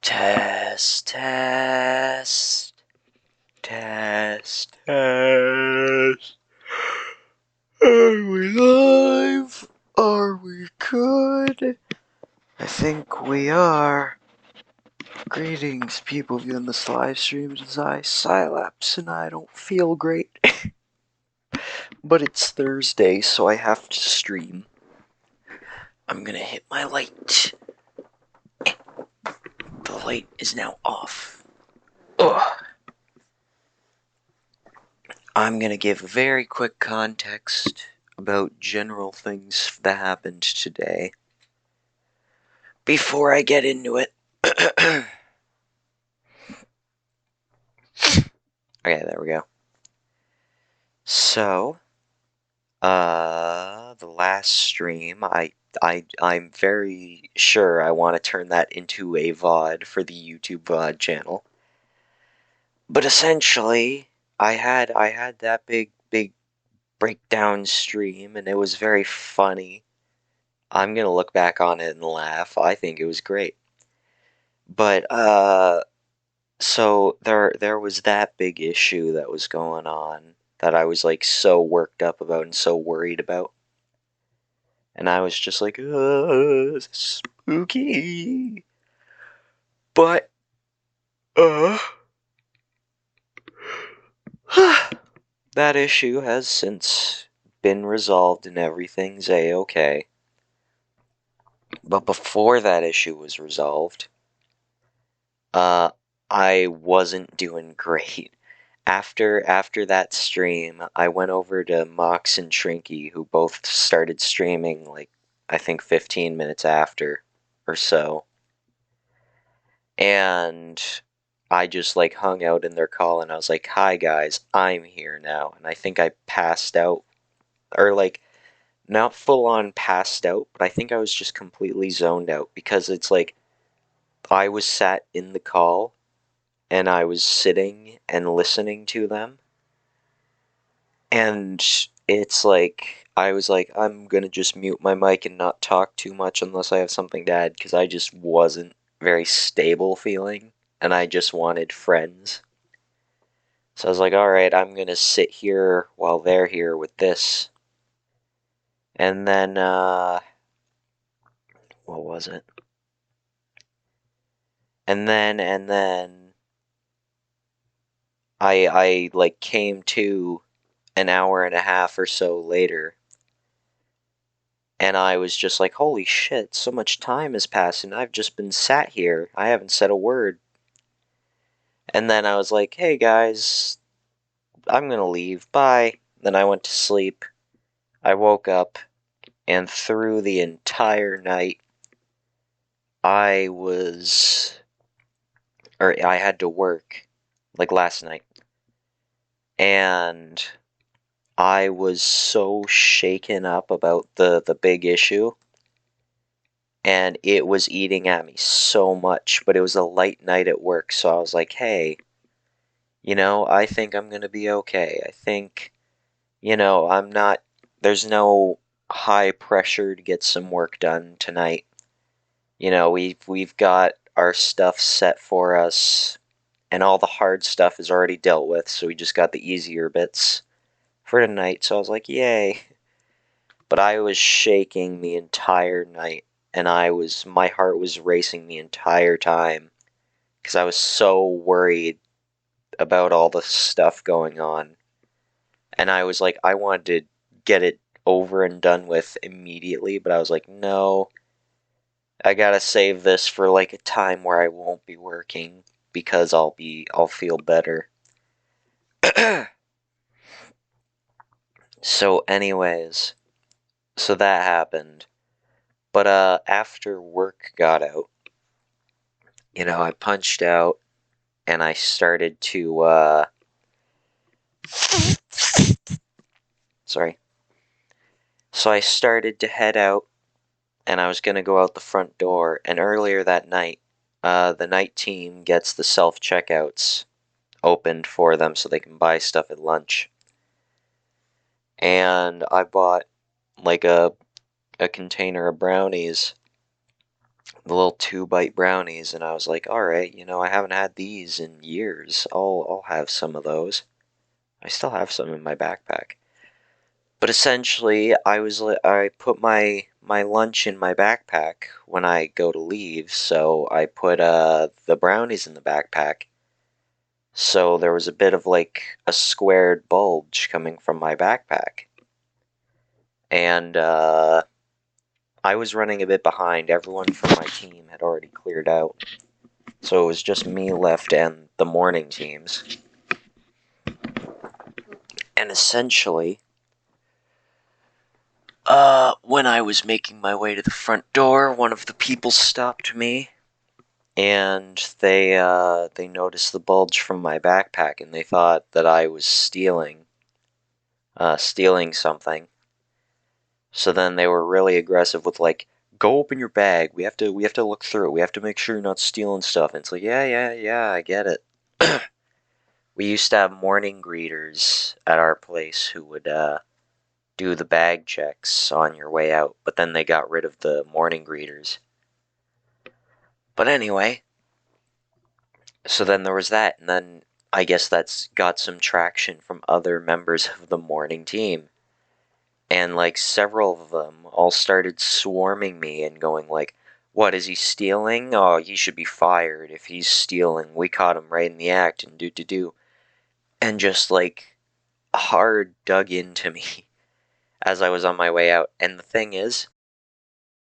Test, test, test, test. Are we live? Are we good? I think we are. Greetings, people viewing this live stream as I Silapse and I don't feel great. But it's Thursday, so I have to stream. I'm gonna hit my light. The light is now off. Ugh. I'm gonna give very quick context about general things that happened today before I get into it. Okay, there we go. So, the last stream, I'm very sure I want to turn that into a VOD for the YouTube VOD channel. But essentially, I had that big breakdown stream, and it was very funny. I'm gonna look back on it and laugh. I think it was great. But so there was that big issue that was going on that I was like so worked up about and so worried about. And I was just like, spooky. But that issue has since been resolved and everything's a-okay. But before that issue was resolved, I wasn't doing great. After that stream, I went over to Mox and Shrinky, who both started streaming like I think 15 minutes after or so. And I just like hung out in their call and I was like, "Hi guys, I'm here now." And I think I passed out, or like not full on passed out, but I think I was just completely zoned out because it's like I was sat in the call and I was sitting and listening to them. And it's like, I was like, I'm gonna just mute my mic and not talk too much unless I have something to add, because I just wasn't very stable feeling, and I just wanted friends. So I was like, alright, I'm gonna sit here while they're here with this. And then, what was it? And then, I like came to an hour and a half or so later, and I was just like, holy shit, so much time has passed and I've just been sat here. I haven't said a word. And then I was like, hey guys, I'm gonna leave. Bye. Then I went to sleep. I woke up, and through the entire night, I had to work, like last night. And I was so shaken up about the big issue. And it was eating at me so much, but it was a light night at work, so I was like, hey, I think I'm gonna be okay. I think, I'm not, there's no high pressure to get some work done tonight. We've got our stuff set for us, and all the hard stuff is already dealt with, so we just got the easier bits for tonight, so I was like, yay. But I was shaking the entire night, and my heart was racing the entire time, because I was so worried about all the stuff going on. And I was like, I wanted to get it over and done with immediately, but I was like, no, I gotta save this for like a time where I won't be working, because I'll feel better. So anyways, so that happened. But after work got out, I punched out and I started to sorry. So I started to head out, and I was gonna go out the front door, and earlier that night, the night team gets the self-checkouts opened for them so they can buy stuff at lunch. And I bought like a container of brownies the little 2-bite brownies, and I was like, all right, I haven't had these in years. I'll have some of those. I still have some in my backpack. But essentially, I put my lunch in my backpack when I go to leave, so I put the brownies in the backpack. So there was a bit of like a squared bulge coming from my backpack. And I was running a bit behind. Everyone from my team had already cleared out. So it was just me left and the morning teams. And essentially, when I was making my way to the front door, one of the people stopped me, and they noticed the bulge from my backpack, and they thought that I was stealing something. So then they were really aggressive with like, go open your bag. We have to look through it. We have to make sure you're not stealing stuff. And it's like, yeah, I get it. We used to have morning greeters at our place who would do the bag checks on your way out, but then they got rid of the morning greeters. But anyway, so then there was that, and then I guess that's got some traction from other members of the morning team. And like several of them all started swarming me and going like, what, is he stealing? Oh, he should be fired if he's stealing. We caught him right in the act and do. And just like hard dug into me as I was on my way out. And the thing is,